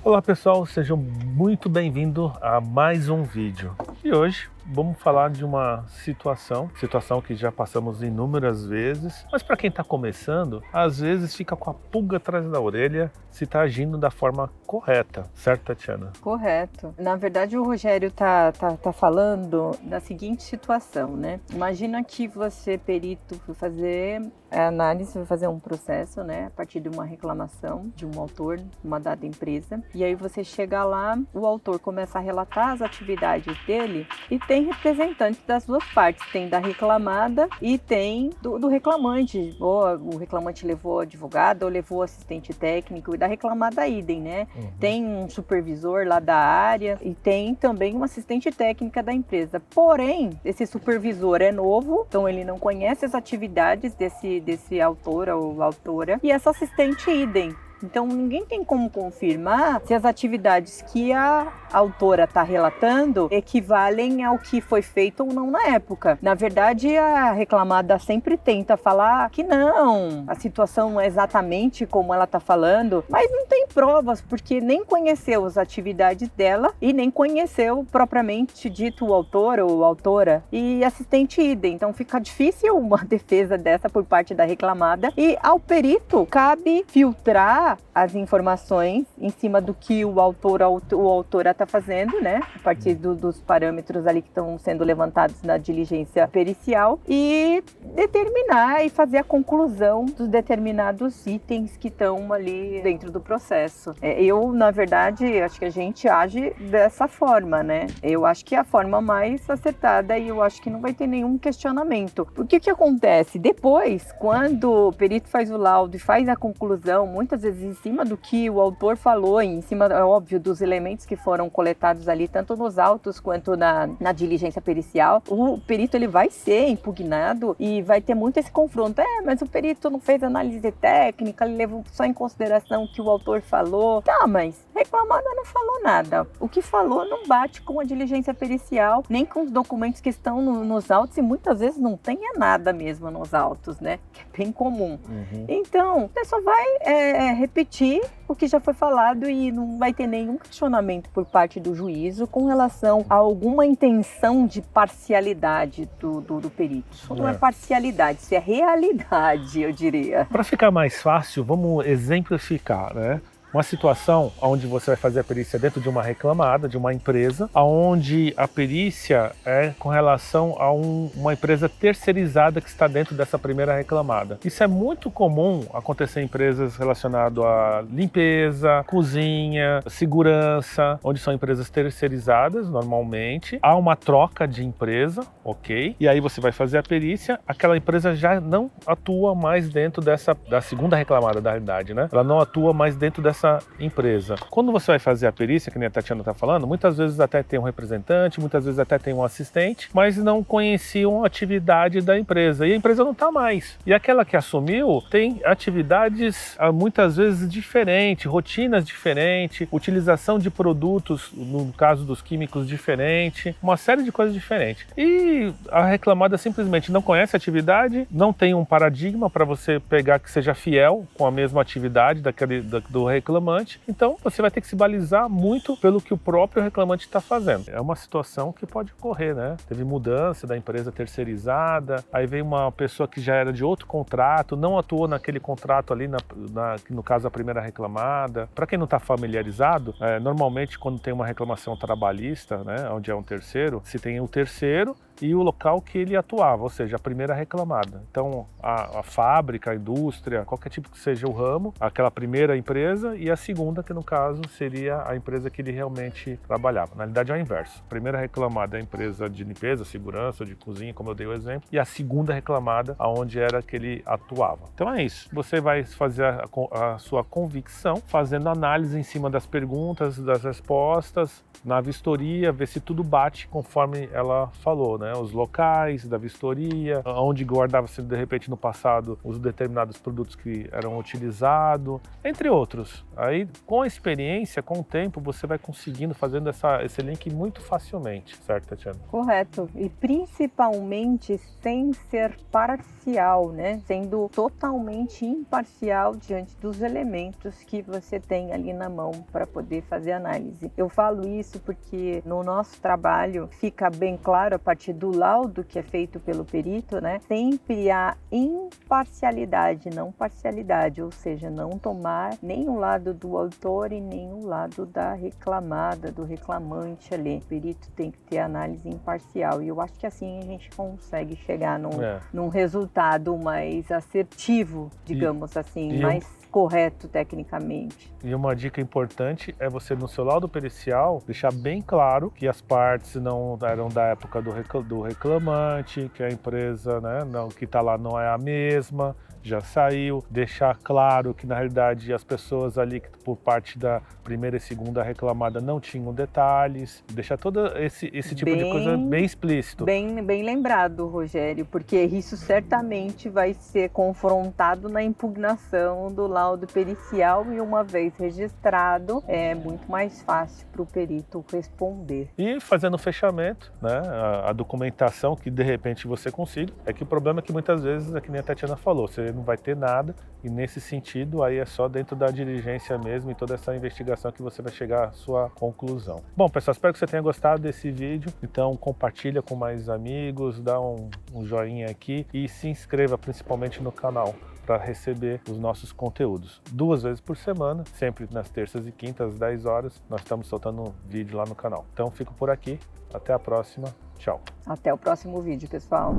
Olá pessoal, sejam muito bem-vindos a mais um vídeo. E hoje vamos falar de uma situação que já passamos inúmeras vezes, mas para quem está começando, às vezes fica com a pulga atrás da orelha se está agindo da forma correta, certo, Tatiana? Correto. Na verdade, o Rogério tá falando da seguinte situação, né? Imagina que você, perito, foi fazer análise, vai fazer um processo, né? A partir de uma reclamação de um autor, uma dada empresa. E aí você chega lá, o autor começa a relatar as atividades dele e tem representantes das duas partes. Tem da reclamada e tem do reclamante. Ou o reclamante levou advogado ou levou assistente técnico, e da reclamada idem, né? Tem um supervisor lá da área e tem também uma assistente técnica da empresa. Porém, esse supervisor é novo, então ele não conhece as atividades desse autor ou autora, e essa assistente idem. Então, ninguém tem como confirmar se as atividades que a autora está relatando equivalem ao que foi feito ou não na época. Na verdade, a reclamada sempre tenta falar que não, a situação não é exatamente como ela está falando, mas não tem provas, porque nem conheceu as atividades dela e nem conheceu propriamente dito o autor ou autora e assistente idem. Então, fica difícil uma defesa dessa por parte da reclamada, e ao perito cabe filtrar as informações em cima do que o autor ou autora está fazendo, né? A partir dos parâmetros ali que estão sendo levantados na diligência pericial, e determinar e fazer a conclusão dos determinados itens que estão ali dentro do processo. Na verdade, acho que a gente age dessa forma, né? Eu acho que é a forma mais acertada e eu acho que não vai ter nenhum questionamento. O que acontece? Depois, quando o perito faz o laudo e faz a conclusão, muitas vezes em cima do que o autor falou, em cima, é óbvio, dos elementos que foram coletados ali, tanto nos autos quanto na diligência pericial, o perito ele vai ser impugnado e vai ter muito esse confronto. Mas o perito não fez análise técnica, ele levou só em consideração o que o autor falou. Tá, mas a reclamada não falou nada. O que falou não bate com a diligência pericial, nem com os documentos que estão nos autos, e muitas vezes não tem nada mesmo nos autos, né? Que é bem comum. Então, você só vai repetir o que já foi falado e não vai ter nenhum questionamento por parte do juízo com relação a alguma intenção de parcialidade do perito. Isso não é parcialidade, isso é realidade, eu diria. Para ficar mais fácil, vamos exemplificar, né? Uma situação onde você vai fazer a perícia dentro de uma reclamada, de uma empresa, onde a perícia é com relação a uma empresa terceirizada que está dentro dessa primeira reclamada. Isso é muito comum acontecer em empresas relacionadas a limpeza, cozinha, segurança, onde são empresas terceirizadas normalmente. Há uma troca de empresa, ok? E aí você vai fazer a perícia, aquela empresa já não atua mais dentro da segunda reclamada, da realidade, né? Ela não atua mais dentro dessa empresa. Quando você vai fazer a perícia, que nem a Tatiana está falando, muitas vezes até tem um representante, muitas vezes até tem um assistente, mas não conheciam a atividade da empresa. E a empresa não está mais. E aquela que assumiu tem atividades muitas vezes diferentes, rotinas diferentes, utilização de produtos, no caso dos químicos, diferente, uma série de coisas diferentes. E a reclamada simplesmente não conhece a atividade, não tem um paradigma para você pegar que seja fiel com a mesma atividade do reclamante. Então você vai ter que se balizar muito pelo que o próprio reclamante está fazendo. É uma situação que pode ocorrer, né? Teve mudança da empresa terceirizada, aí veio uma pessoa que já era de outro contrato, não atuou naquele contrato ali, no caso a primeira reclamada. Para quem não está familiarizado, normalmente quando tem uma reclamação trabalhista, né, onde é um terceiro, se tem o terceiro e o local que ele atuava, ou seja, a primeira reclamada. Então, a fábrica, a indústria, qualquer tipo que seja o ramo, aquela primeira empresa, e a segunda, que no caso seria a empresa que ele realmente trabalhava. Na realidade é o inverso. A primeira reclamada é a empresa de limpeza, segurança, de cozinha, como eu dei o exemplo, e a segunda reclamada aonde era que ele atuava. Então é isso. Você vai fazer a sua convicção, fazendo análise em cima das perguntas, das respostas, na vistoria, ver se tudo bate conforme ela falou, né? Os locais da vistoria, onde guardava-se de repente no passado os determinados produtos que eram utilizados, entre outros. Aí, com a experiência, com o tempo, você vai conseguindo fazendo esse link muito facilmente, certo, Tatiana? Correto. E principalmente sem ser parcial, né? Sendo totalmente imparcial diante dos elementos que você tem ali na mão para poder fazer análise. Eu falo isso porque no nosso trabalho fica bem claro a partir do laudo que é feito pelo perito, né? Sempre há imparcialidade, não parcialidade, ou seja, não tomar nem o lado do autor e nem o lado da reclamada, do reclamante ali. O perito tem que ter análise imparcial e eu acho que assim a gente consegue chegar num resultado mais assertivo, digamos assim, mais correto tecnicamente. E uma dica importante é você, no seu laudo pericial, deixar bem claro que as partes não eram da época do reclamante, que a empresa, né, que está lá não é a mesma, já saiu. Deixar claro que, na realidade, as pessoas ali, por parte da primeira e segunda reclamada, não tinham detalhes. Deixar todo esse tipo de coisa bem explícito. Bem lembrado, Rogério, porque isso certamente vai ser confrontado na impugnação do laudo pericial e, uma vez registrado, é muito mais fácil para o perito responder. E fazendo o fechamento, né, a documentação que de repente você consiga, é que o problema é que muitas vezes, é que nem a Tatiana falou, você não vai ter nada e nesse sentido aí é só dentro da diligência mesmo e toda essa investigação que você vai chegar à sua conclusão. Bom, pessoal, espero que você tenha gostado desse vídeo, então compartilha com mais amigos, dá um joinha aqui e se inscreva principalmente no canal para receber os nossos conteúdos. 2 vezes por semana, sempre nas terças e quintas, às 10 horas, nós estamos soltando um vídeo lá no canal. Então fico por aqui, até a próxima, tchau. Até o próximo vídeo, pessoal.